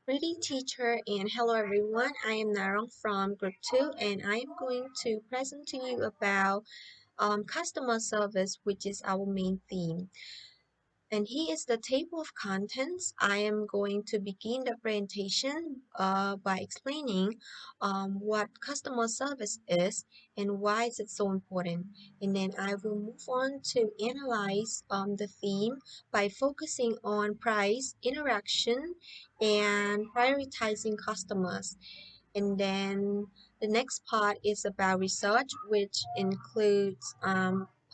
Pretty teacher and hello everyone. I am Narong from Group 2 and I am going to present to you about customer service, which is our main theme. And here is the table of contents. I am going to begin the presentation by explaining what customer service is and why is it so important. And then I will move on to analyze the theme by focusing on price, interaction, and prioritizing customers. And then the next part is about research, which includes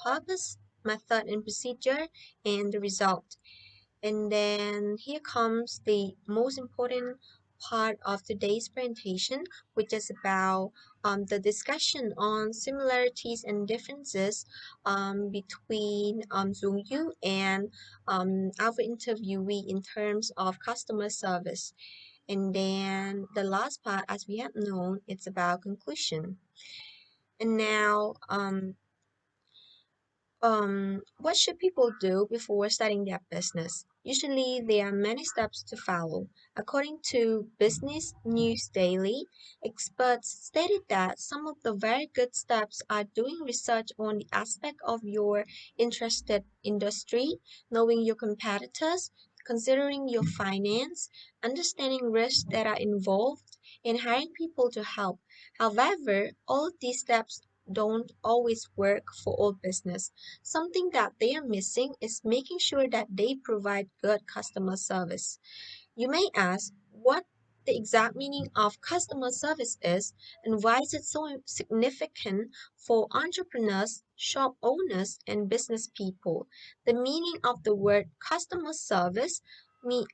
purpose, method, and procedure, and the result. And then here comes the most important part of today's presentation, which is about the discussion on similarities and differences between Zoom Yu and our interviewee in terms of customer service. And then the last part, as we have known, it's about conclusion. And now, what should people do before starting their business? Usually, there are many steps to follow. According to Business News Daily, experts stated that some of the very good steps are doing research on the aspect of your interested industry, knowing your competitors, considering your finance, understanding risks that are involved, and hiring people to help. However, all of these steps don't always work for all business. Something that they are missing is making sure that they provide good customer service. You may ask what the exact meaning of customer service is and why is it so significant for entrepreneurs, shop owners, and business people. The meaning of the word customer service me,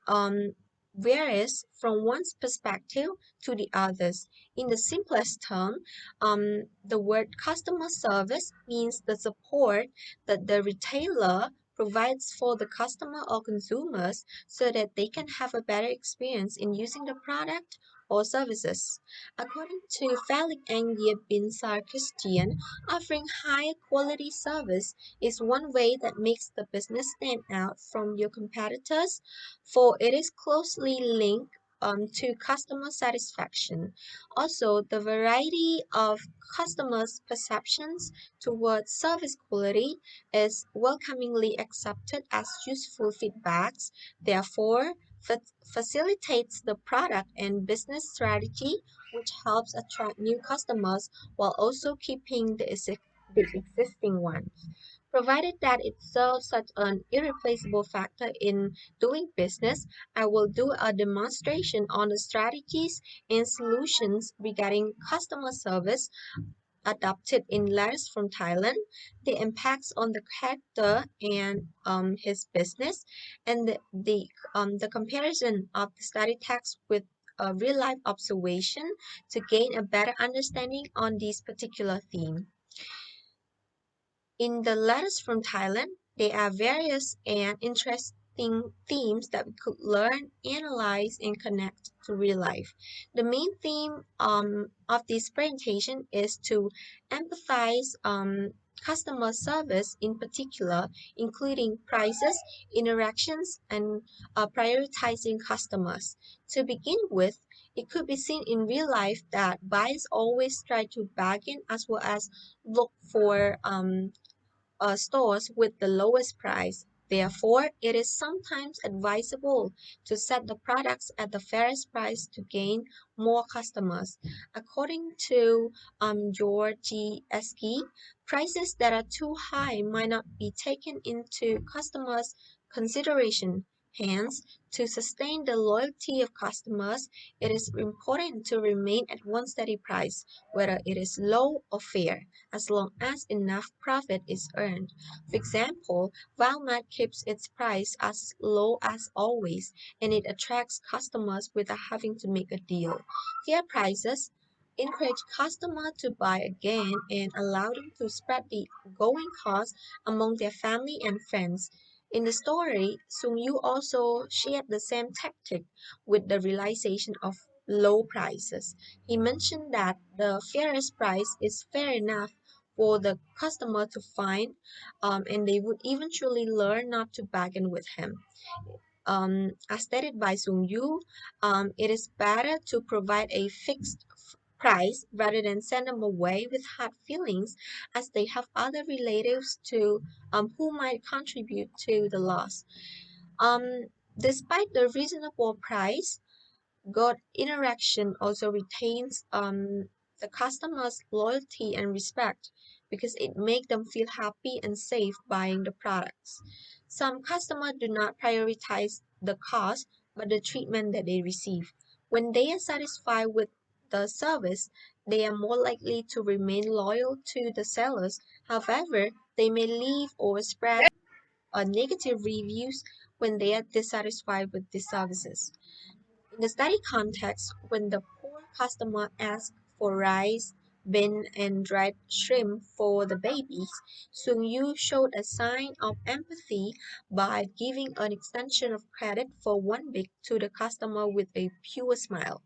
varies from one's perspective to the others. In the simplest term, the word customer service means the support that the retailer provides for the customer or consumers so that they can have a better experience in using the product or services. According to Felix Angia bin Sarkisian, offering higher quality service is one way that makes the business stand out from your competitors, for it is closely linked to customer satisfaction. Also, the variety of customers' perceptions towards service quality is welcomingly accepted as useful feedbacks, therefore, facilitates the product and business strategy, which helps attract new customers while also keeping the existing ones. Provided that it serves such an irreplaceable factor in doing business, I will do a demonstration on the strategies and solutions regarding customer service adopted in letters from Thailand, the impacts on the character and his business, and the comparison of the study text with a real life observation to gain a better understanding on this particular theme. In the letters from Thailand, there are various and interesting themes that we could learn, analyze, and connect to real life. The main theme of this presentation is to empathize customer service in particular, including prices, interactions, and prioritizing customers. To begin with, it could be seen in real life that buyers always try to bargain as well as look for stores with the lowest price. Therefore, it is sometimes advisable to set the products at the fairest price to gain more customers. According to Georgie Eski, prices that are too high might not be taken into customers' consideration. Hence, to sustain the loyalty of customers, it is important to remain at one steady price, whether it is low or fair, as long as enough profit is earned. For example, Walmart keeps its price as low as always, and it attracts customers without having to make a deal. Fair prices encourage customers to buy again and allow them to spread the going costs among their family and friends. In the story, Sung Yu also shared the same tactic with the realization of low prices. He mentioned that the fairest price is fair enough for the customer to find, and they would eventually learn not to bargain with him. as stated by Sung Yu, it is better to provide a fixed price rather than send them away with hard feelings, as they have other relatives to who might contribute to the loss. Um, Despite the reasonable price, good interaction also retains the customer's loyalty and respect because it makes them feel happy and safe buying the products. Some customers do not prioritize the cost but the treatment that they receive. When they are satisfied with the service, they are more likely to remain loyal to the sellers. However, they may leave or spread negative reviews when they are dissatisfied with the services. In the study context, when the poor customer asked for rice, bean, and dried shrimp for the babies, Sung Yu showed a sign of empathy by giving an extension of credit for one week to the customer with a pure smile.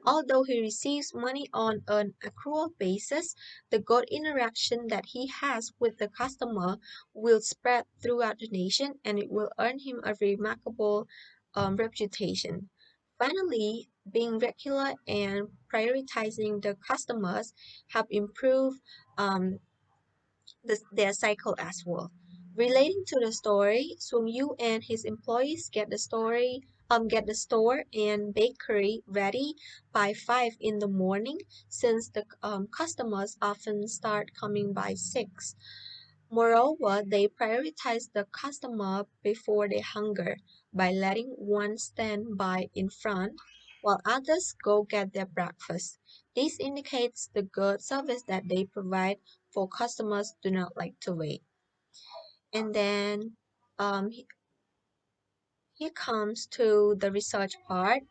Although he receives money on an accrual basis, the good interaction that he has with the customer will spread throughout the nation and it will earn him a remarkable reputation. Finally, being regular and prioritizing the customers have improved um, their cycle as well. Relating to the story, Sung Yu and his employees get the store and bakery ready by 5 in the morning since the customers often start coming by 6. Moreover, they prioritize the customer before their hunger by letting one stand by in front while others go get their breakfast. This indicates the good service that they provide for customers do not like to wait. And then here comes to the research part.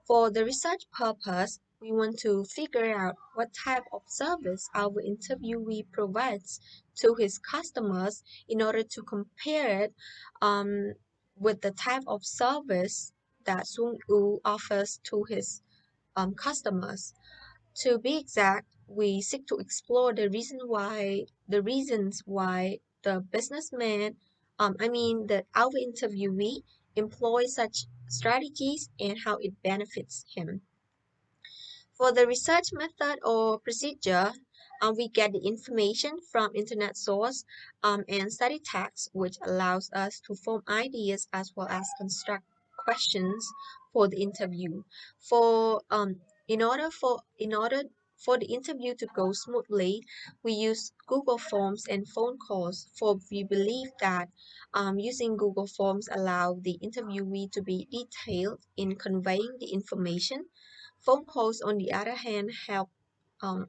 For the research purpose, we want to figure out what type of service our interviewee provides to his customers in order to compare it um, with the type of service that Sung Yu offers to his customers. To be exact, we seek to explore the reasons why the businessman, our interviewee employs such strategies and how it benefits him. For the research method or procedure, we get the information from internet source and study text, which allows us to form ideas as well as construct questions for the interview. For in order for the interview to go smoothly, we use Google Forms and phone calls. For we believe that using Google Forms allow the interviewee to be detailed in conveying the information. Phone calls, on the other hand, help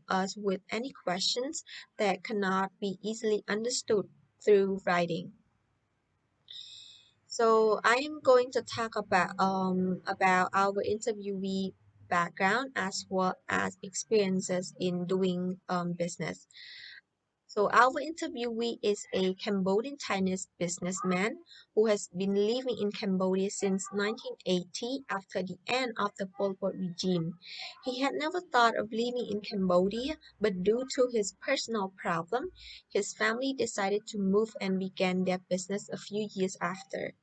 us with any questions that cannot be easily understood through writing. So I am going to talk about our interviewee background as well as experiences in doing business. So our interviewee is a Cambodian Chinese businessman who has been living in Cambodia since 1980 after the end of the Pol Pot regime. He had never thought of living in Cambodia, but due to his personal problem, his family decided to move and began their business a few years after.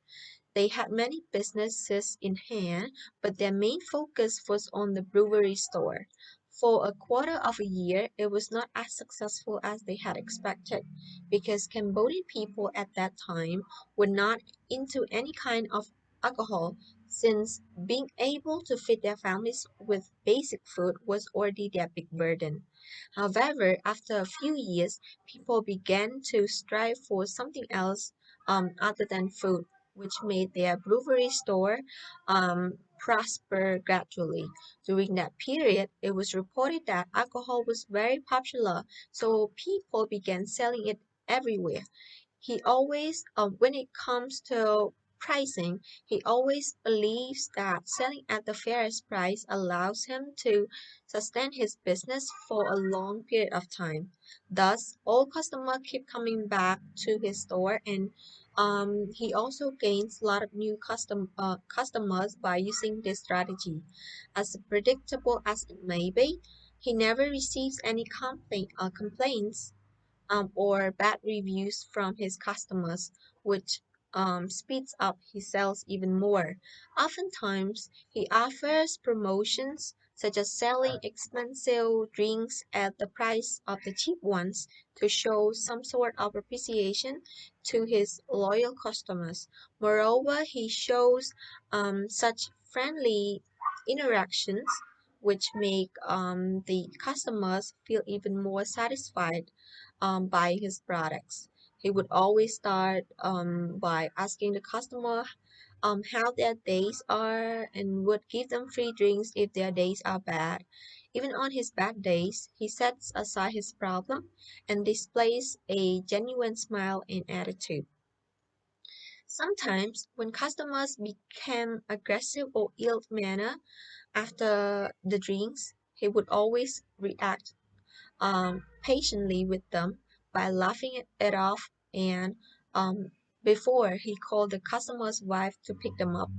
They had many businesses in hand, but their main focus was on the brewery store. For a quarter of a year, it was not as successful as they had expected because Cambodian people at that time were not into any kind of alcohol, since being able to feed their families with basic food was already their big burden. However, after a few years, people began to strive for something else other than food, which made their brewery store prosper gradually. During that period, it was reported that alcohol was very popular, so people began selling it everywhere. He always, when it comes to pricing, he always believes that selling at the fairest price allows him to sustain his business for a long period of time. Thus, all customers keep coming back to his store, and he also gains a lot of new customers by using this strategy. As predictable as it may be, he never receives any complaints or bad reviews from his customers, which speeds up his sales even more. Oftentimes, he offers promotions such as selling expensive drinks at the price of the cheap ones to show some sort of appreciation to his loyal customers. Moreover, he shows such friendly interactions which make the customers feel even more satisfied buying his products. He would always start by asking the customer how their days are and would give them free drinks if their days are bad. Even on his bad days, he sets aside his problem and displays a genuine smile and attitude. Sometimes, when customers became aggressive or ill mannered after the drinks, he would always react patiently with them by laughing it off and before he called the customer's wife to pick them up.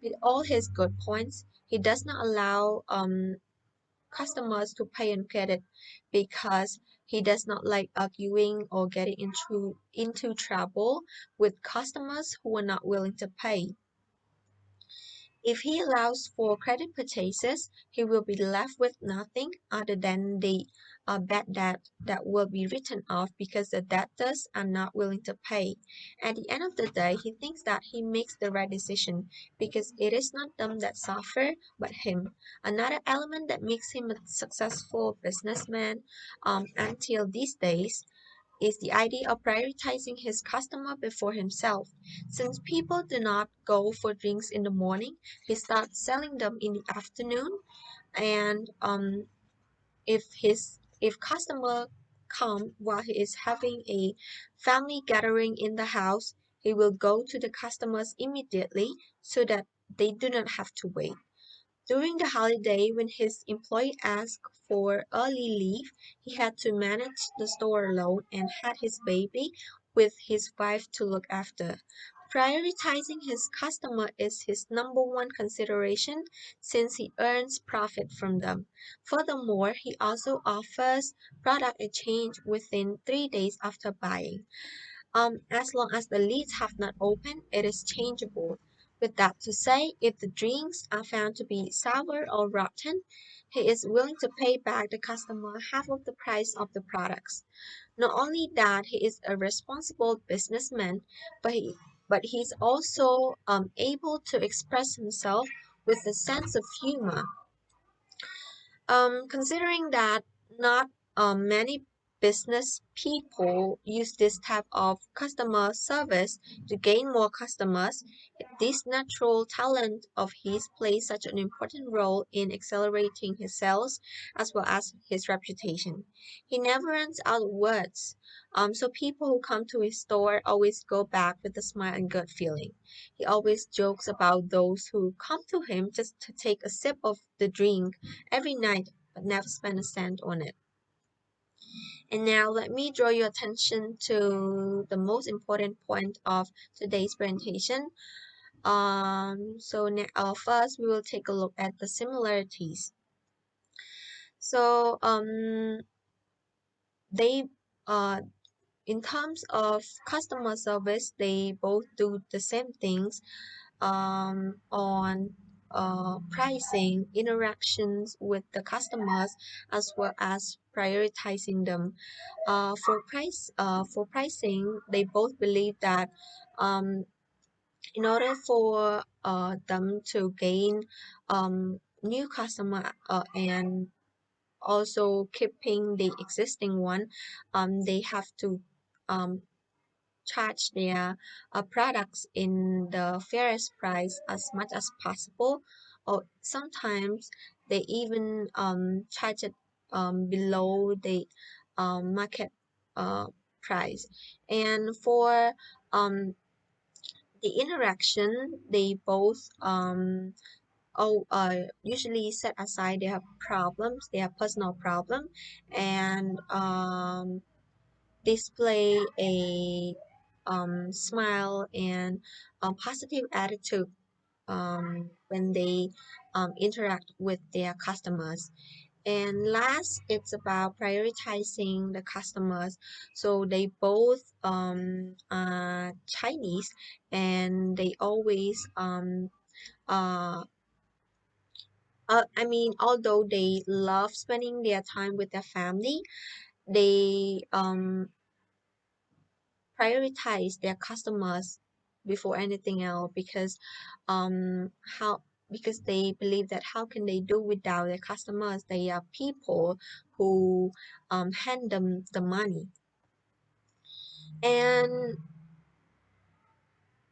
With all his good points, he does not allow customers to pay on credit because he does not like arguing or getting into trouble with customers who are not willing to pay. If he allows for credit purchases, he will be left with nothing other than the bad debt that will be written off because the debtors are not willing to pay. At the end of the day, he thinks that he makes the right decision because it is not them that suffer, but him. Another element that makes him a successful businessman until these days is the idea of prioritizing his customer before himself. Since people do not go for drinks in the morning, he starts selling them in the afternoon. And if customer come while he is having a family gathering in the house, he will go to the customers immediately so that they do not have to wait. During the holiday, when his employee asked for early leave, he had to manage the store alone and had his baby with his wife to look after. Prioritizing his customer is his number one consideration since he earns profit from them. Furthermore, he also offers product exchange within 3 days after buying. As long as the leads have not opened, it is changeable. With that to say, if the drinks are found to be sour or rotten, he is willing to pay back the customer half of the price of the products. Not only that, he is a responsible businessman, but he's also able to express himself with a sense of humor. Considering that not many business people use this type of customer service to gain more customers, this natural talent of his plays such an important role in accelerating his sales as well as his reputation. He never runs out of words. So people who come to his store always go back with a smile and good feeling. He always jokes about those who come to him just to take a sip of the drink every night but never spend a cent on it. And now let me draw your attention to the most important point of today's presentation. First we will take a look at the similarities. So they in terms of customer service, they both do the same things on pricing, interactions with the customers, as well as prioritizing them. For pricing, they both believe that um, in order for them to gain new customer and also keeping the existing one, they have to um, charge their products in the fairest price as much as possible, or sometimes they even charge it below the market uh, price. And for the interaction, they both usually set aside their problems, their personal problem, and display a smile and a positive attitude when they interact with their customers. And last, it's about prioritizing the customers. So they both are Chinese, and they always uh, I mean, although they love spending their time with their family, they prioritize their customers before anything else, because how because they believe that how can they do without their customers? They are people who hand them the money. And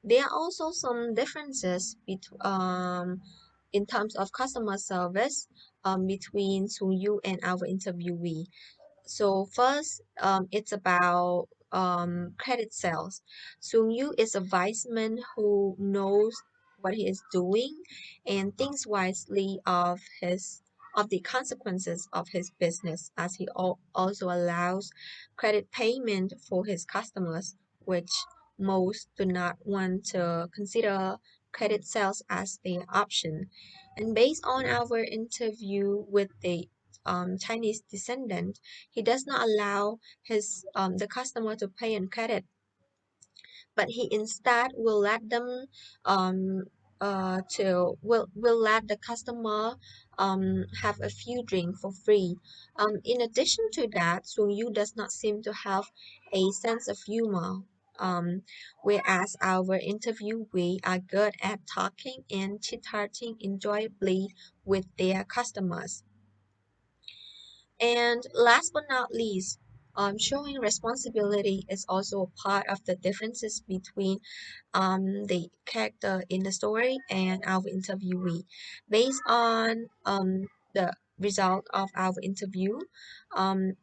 there are also some differences in terms of customer service between Sung Yu and our interviewee. So first, it's about credit sales. Sung Yu is a wise man who knows what he is doing and thinks wisely of the consequences of his business, as he also allows credit payment for his customers, which most do not want to consider credit sales as their option. And based on our interview with the Chinese descendant, he does not allow his the customer to pay on credit, but he instead will let them will let the customer have a few drinks for free. In addition to that, Sung Yu does not seem to have a sense of humor. Um, Whereas our interviewee are good at talking and chit-chatting enjoyably with their customers. And last but not least, showing responsibility is also a part of the differences between the character in the story and our interviewee. Based on the result of our interview, our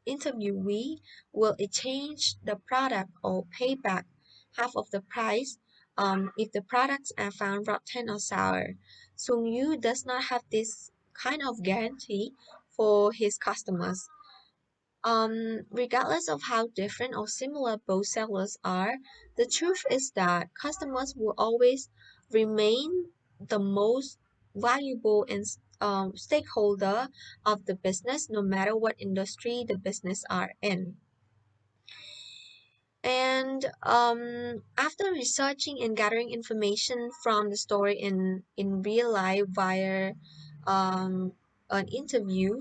interviewee will exchange the product or pay back half of the price if the products are found rotten or sour. Sung Yu does not have this kind of guarantee for his customers. Regardless of how different or similar both sellers are, the truth is that customers will always remain the most valuable and stakeholder of the business, no matter what industry the business are in. And after researching and gathering information from the story in real life via um, an interview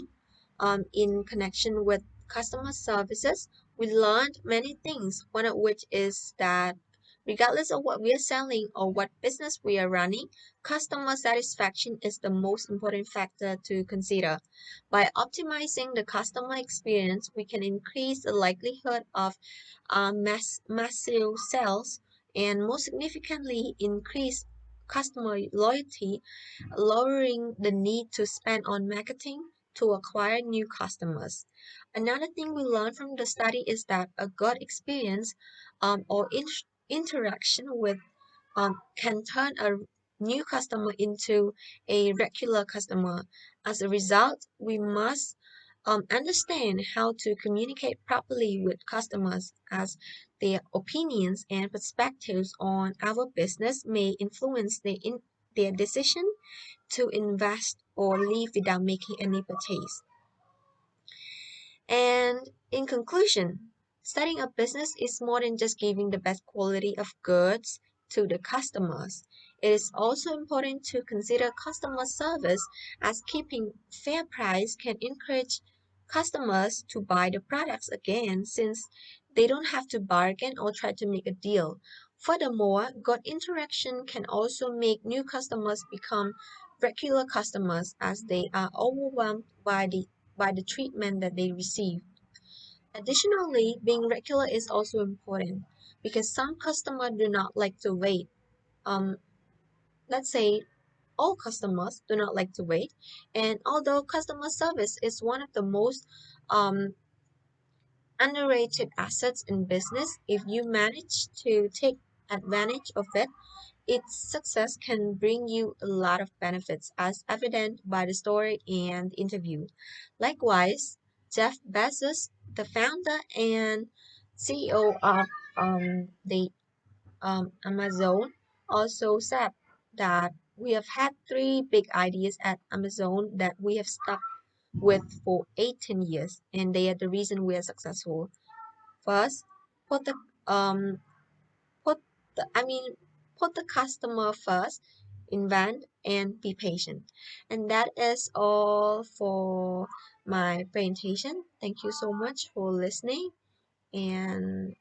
in connection with customer services, we learned many things. One of which is that regardless of what we are selling or what business we are running, customer satisfaction is the most important factor to consider. By optimizing the customer experience, we can increase the likelihood of massive sales and most significantly increase customer loyalty, lowering the need to spend on marketing to acquire new customers. Another thing we learned from the study is that a good experience interaction with can turn a new customer into a regular customer. As a result, we must understand how to communicate properly with customers, as their opinions and perspectives on our business may influence their decision to invest or leave without making any purchase. And in conclusion, starting a business is more than just giving the best quality of goods to the customers. It is also important to consider customer service, as keeping fair price can encourage customers to buy the products again, since they don't have to bargain or try to make a deal. Furthermore, good interaction can also make new customers become regular customers, as they are overwhelmed by the treatment that they receive. Additionally, being regular is also important because some customers do not like to wait. Um, let's say all customers do not like to wait, and although customer service is one of the most um, underrated assets in business, if you manage to take advantage of it, its success can bring you a lot of benefits, as evident by the story and interview. Likewise, Jeff Bezos, the founder and CEO of the Amazon, also said that We have had three big ideas at Amazon that we have stuck with for 18 years, and they are the reason we are successful. First, put the um put the I mean put the customer first, invent and be patient. And that is all for my presentation. Thank you so much for listening, and